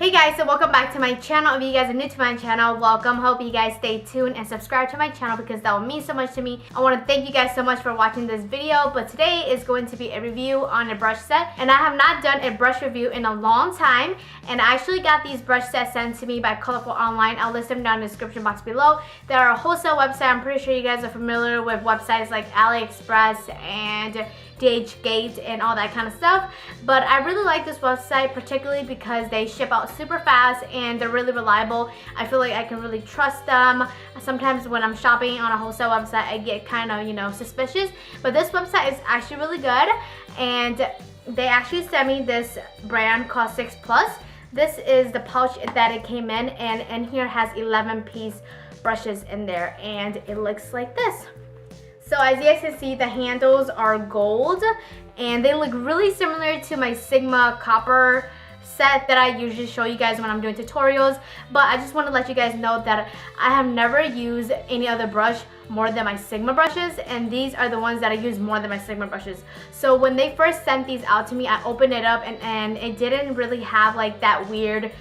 Hey guys, so welcome back to my channel. If you guys are new to my channel, welcome. Hope you guys stay tuned and subscribe to my channel because that will mean so much to me. I want to thank you guys so much for watching this video, but today is going to be a review on a brush set, and I have not done a brush review in a long time, and I actually got these brush sets sent to me by Colorful Online. I'll list them down in the description box below. They're a wholesale website. I'm pretty sure you guys are familiar with websites like AliExpress and DHgate and all that kind of stuff, but I really like this website particularly because they ship out super fast and they're really reliable. I feel like I can really trust them. Sometimes when I'm shopping on a wholesale website, I get kind of, suspicious, but this website is actually really good, and they actually sent me this brand called Sixplus. This is the pouch that it came in, and in here has 11-piece brushes in there, and it looks like this. So as you guys can see, the handles are gold and they look really similar to my Sigma copper set that I usually show you guys when I'm doing tutorials, but I just want to let you guys know that I have never used any other brush more than my Sigma brushes, and these are the ones that I use more than my Sigma brushes. So when they first sent these out to me, I opened it up and it didn't really have like that weird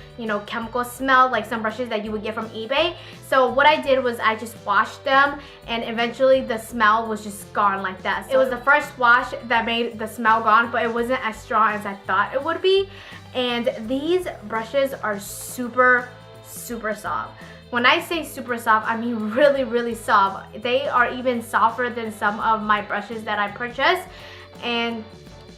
chemical smell like some brushes that you would get from eBay. So what I did was I just washed them, and eventually the smell was just gone like that. So it was the first wash that made the smell gone, but it wasn't as strong as I thought it would be. And these brushes are super soft. When I say super soft, I mean really soft. They are even softer than some of my brushes that I purchased, and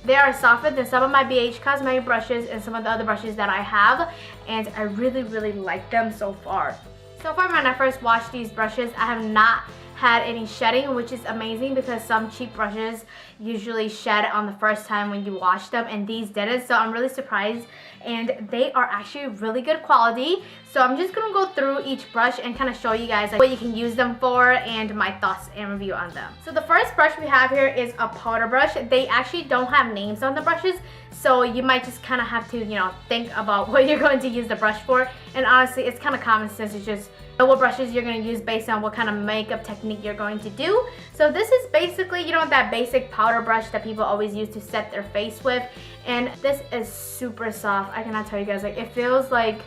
they are softer than some of my BH Cosmetic brushes and some of the other brushes that I have, and I really like them so far. So far, when I first washed these brushes, I have not had any shedding, which is amazing because some cheap brushes usually shed on the first time when you wash them, and these didn't. So I'm really surprised, and they are actually really good quality. So I'm just gonna go through each brush and kind of show you guys what you can use them for and my thoughts and review on them. So the first brush we have here is a powder brush. They actually don't have names on the brushes, so you might just kind of have to think about what you're going to use the brush for. And honestly, it's kind of common sense. It's just know what brushes you're going to use based on what kind of makeup technique you're going to do. So this is basically that basic powder brush that people always use to set their face with, and this is super soft. I cannot tell you guys, like, it feels like,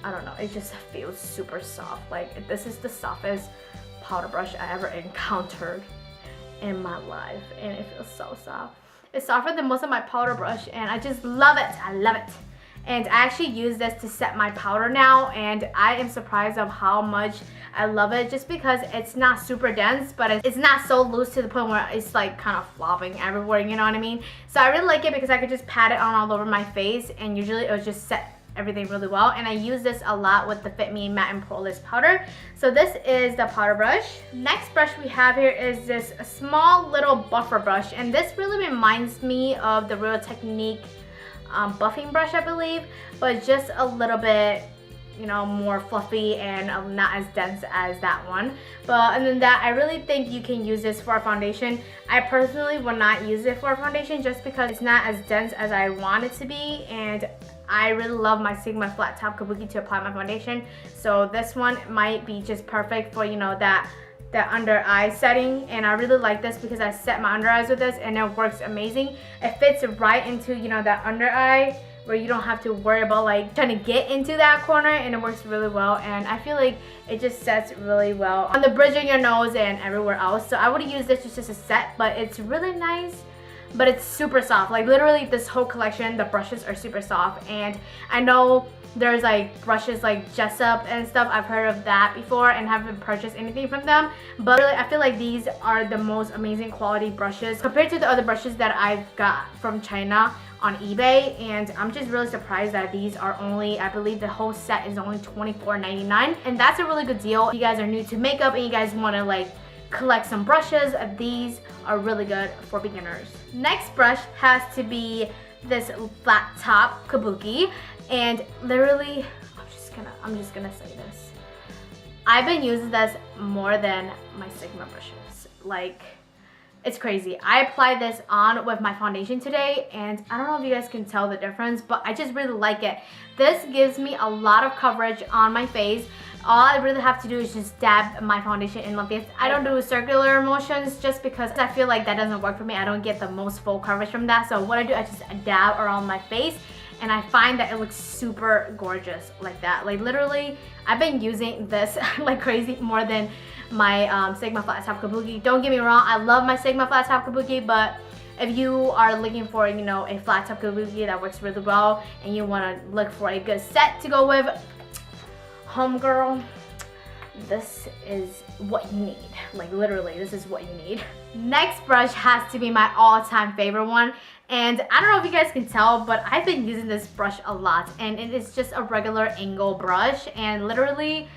I don't know, it just feels super soft. Like, this is the softest powder brush I ever encountered in my life, and it feels so soft. It's softer than most of my powder brush, and I just love it. I love it. And I actually use this to set my powder now, and I am surprised of how much I love it, just because it's not super dense, but it's not so loose to the point where it's like kind of flopping everywhere, you know what I mean? So I really like it because I could just pat it on all over my face, and usually it would just set everything really well. And I use this a lot with the Fit Me Matte and Poreless powder. So this is the powder brush. Next brush we have here is this small little buffer brush, and this really reminds me of the Real Technique buffing brush, I believe, but just a little bit more fluffy and not as dense as that one. But other than that, I really think you can use this for a foundation. I personally will not use it for a foundation just because it's not as dense as I want it to be, and I really love my Sigma flat top kabuki to apply my foundation. So this one might be just perfect for that under eye setting, and I really like this because I set my under eyes with this and it works amazing. It fits right into that under eye where you don't have to worry about like trying to get into that corner, and it works really well, and I feel like it just sets really well on the bridge of your nose and everywhere else. So I would use this just as a set, but it's really nice, but it's super soft. Like literally this whole collection, the brushes are super soft, and I know there's like brushes like Jessup and stuff. I've heard of that before and haven't purchased anything from them, but really I feel like these are the most amazing quality brushes compared to the other brushes that I've got from China on eBay. And I'm just really surprised that these are only, I believe the whole set is only $24.99, and that's a really good deal. If you guys are new to makeup and you guys want to like collect some brushes, these are really good for beginners. Next brush has to be this flat top kabuki, and literally I'm just gonna say this, I've been using this more than my Sigma brushes. Like, it's crazy. I applied this on with my foundation today, and I don't know if you guys can tell the difference, but I just really like it. This gives me a lot of coverage on my face. All I really have to do is just dab my foundation in like this. I don't do circular motions just because I feel like that doesn't work for me. I don't get the most full coverage from that. So what I do, I just dab around my face, and I find that it looks super gorgeous like that. Like literally, I've been using this like crazy more than my Sigma Flat Top Kabuki. Don't get me wrong, I love my Sigma Flat Top Kabuki, but if you are looking for, you know, a flat top kabuki that works really well and you want to look for a good set to go with, homegirl, this is what you need. Like literally, this is what you need. Next brush has to be my all-time favorite one, and I don't know if you guys can tell, but I've been using this brush a lot, and it is just a regular angle brush, and literally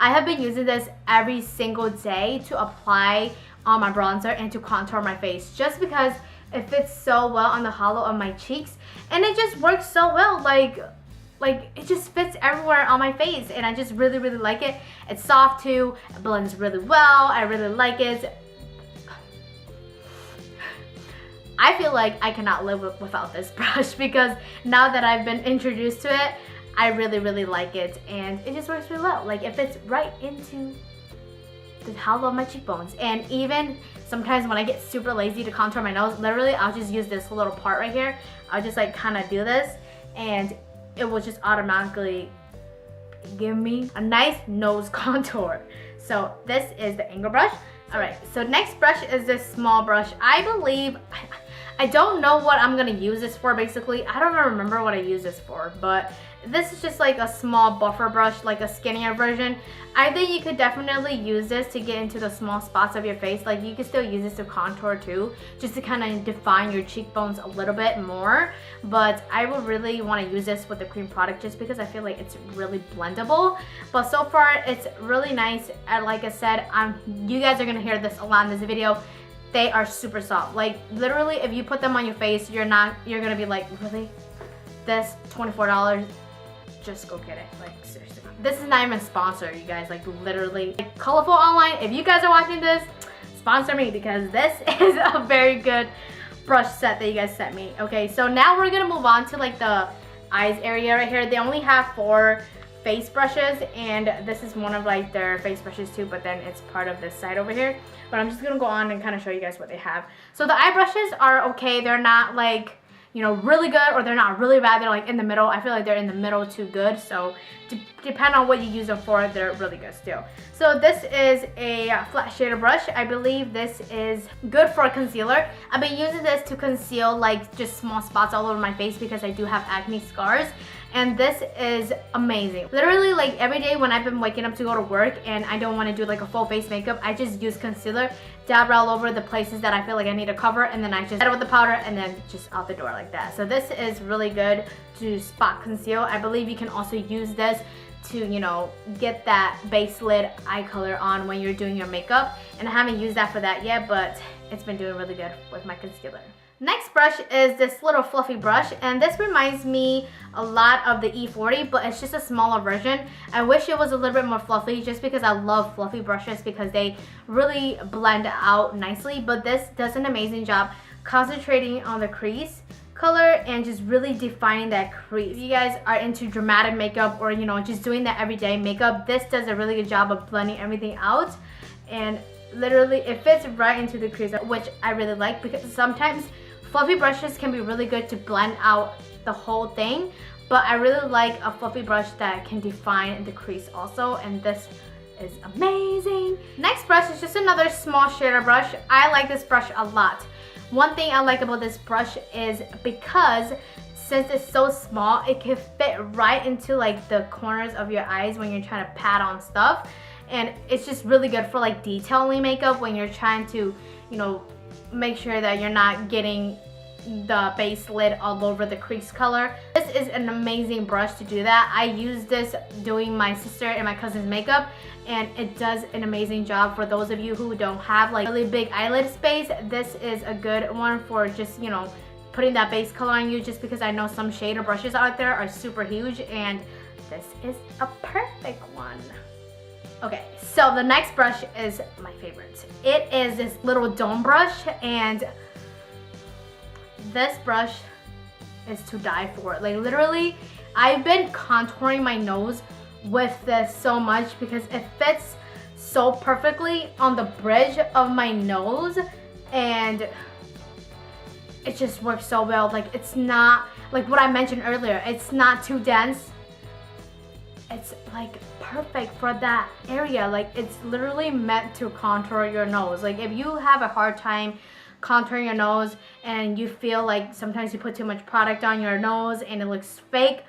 I have been using this every single day to apply on my bronzer and to contour my face, just because it fits so well on the hollow of my cheeks, and it just works so well. Like it just fits everywhere on my face, and I just really like it. It's soft too, it blends really well. I really like it. I feel like I cannot live without this brush, because now that I've been introduced to it, I really like it, and it just works really well. Like it fits right into the hollow of my cheekbones. And even sometimes when I get super lazy to contour my nose, literally I'll just use this little part right here. I'll just like kind of do this, and it will just automatically give me a nice nose contour. So this is the angle brush. All right, so next brush is this small brush. I believe, I don't know what I'm gonna use this for basically. I don't even remember what I use this for, but this is just like a small buffer brush, like a skinnier version. I think you could definitely use this to get into the small spots of your face. Like you could still use this to contour too, just to kind of define your cheekbones a little bit more. But I would really want to use this with the cream product just because I feel like it's really blendable. But so far it's really nice. And like I said, you guys are gonna hear this a lot in this video. They are super soft. Like literally, if you put them on your face, you're gonna be like, really? This $24? Just go get it. Like seriously. This is not even sponsored, you guys. Like literally. Like, Colorful Online, if you guys are watching this, sponsor me, because this is a very good brush set that you guys sent me. Okay, so now we're gonna move on to like the eyes area right here. They only have 4 face brushes, and this is one of like their face brushes too, but then it's part of this side over here. But I'm just gonna go on and kind of show you guys what they have. So the eye brushes are okay. They're not like, you know, really good, or they're not really bad. They're like in the middle. I feel like they're in the middle to good. So depend on what you use them for, they're really good still. So this is a flat shader brush. I believe this is good for a concealer. I've been using this to conceal like just small spots all over my face because I do have acne scars. And this is amazing. Literally, like every day when I've been waking up to go to work and I don't want to do like a full face makeup, I just use concealer, dab it all over the places that I feel like I need to cover, and then I just set it with the powder and then just out the door like that. So this is really good to spot conceal. I believe you can also use this to, you know, get that base lid eye color on when you're doing your makeup. And I haven't used that for that yet, but it's been doing really good with my concealer. Next brush is this little fluffy brush, and this reminds me a lot of the E40, but it's just a smaller version. I wish it was a little bit more fluffy, just because I love fluffy brushes because they really blend out nicely. But this does an amazing job concentrating on the crease color and just really defining that crease. If you guys are into dramatic makeup, or you know, just doing that everyday makeup, this does a really good job of blending everything out, and literally it fits right into the crease, which I really like, because sometimes fluffy brushes can be really good to blend out the whole thing, but I really like a fluffy brush that can define the crease also, and this is amazing. Next brush is just another small shader brush. I like this brush a lot. One thing I like about this brush is because since it's so small, it can fit right into like the corners of your eyes when you're trying to pat on stuff, and it's just really good for like detailing makeup when you're trying to, you know, make sure that you're not getting the base lid all over the crease color. This is an amazing brush to do that. I use this doing my sister and my cousin's makeup, and it does an amazing job. For those of you who don't have like really big eyelid space, this is a good one for just, you know, putting that base color on you, just because I know some shader brushes out there are super huge, and this is a perfect one. Okay, so the next brush is my favorite. It is this little dome brush, and this brush is to die for. Like literally, I've been contouring my nose with this so much because it fits so perfectly on the bridge of my nose, and it just works so well. Like, it's not, like what I mentioned earlier, it's not too dense. It's like perfect for that area. Like, it's literally meant to contour your nose. Like, if you have a hard time contouring your nose and you feel like sometimes you put too much product on your nose and it looks fake,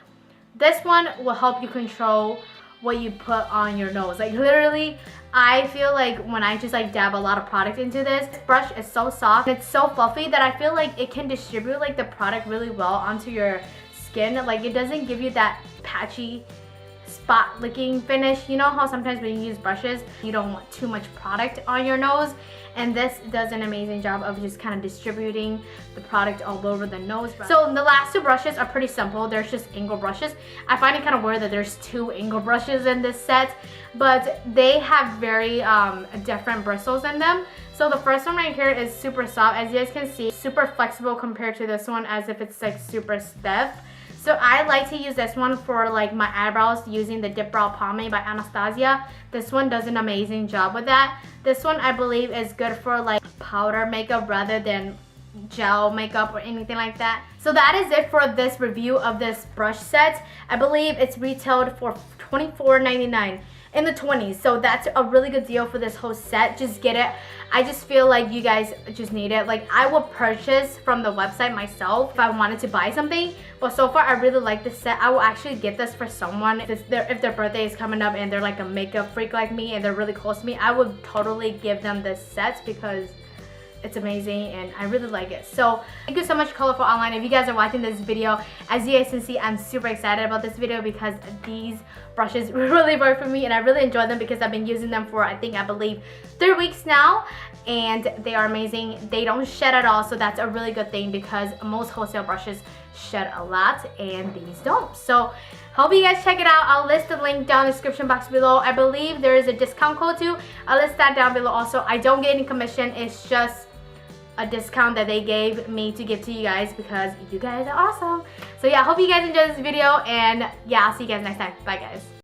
this one will help you control what you put on your nose. Like, literally, I feel like when I just like dab a lot of product into this brush, is so soft, it's so fluffy that I feel like it can distribute like the product really well onto your skin. Like, it doesn't give you that patchy spot licking finish. You know how sometimes when you use brushes, you don't want too much product on your nose, and this does an amazing job of just kind of distributing the product all over the nose. So the last two brushes are pretty simple. There's just angle brushes. I find it kind of weird that there's two angle brushes in this set, but they have very different bristles in them. So the first one right here is super soft. As you guys can see, super flexible compared to this one, as if it's like super stiff. So I like to use this one for like my eyebrows using the Dip Brow Pomade by Anastasia. This one does an amazing job with that. This one I believe is good for like powder makeup rather than gel makeup or anything like that. So that is it for this review of this brush set. I believe it's retailed for $24.99 in the 20s. So that's a really good deal for this whole set. Just get it. I just feel like you guys just need it. Like, I will purchase from the website myself if I wanted to buy something, but so far I really like this set. I will actually get this for someone if their birthday is coming up and they're like a makeup freak like me and they're really close to me. I would totally give them this set because it's amazing and I really like it. So thank you so much, Colorful Online. If you guys are watching this video, as you guys can see, I'm super excited about this video because these brushes really work for me and I really enjoy them because I've been using them for I believe 3 weeks now, and they are amazing. They don't shed at all, so that's a really good thing because most wholesale brushes shed a lot and these don't. So hope you guys check it out. I'll list the link down in the description box below. I believe there is a discount code too. I'll list that down below also. I don't get any commission. It's just a discount that they gave me to give to you guys because you guys are awesome. So yeah, I hope you guys enjoyed this video, and yeah, I'll see you guys next time. Bye guys.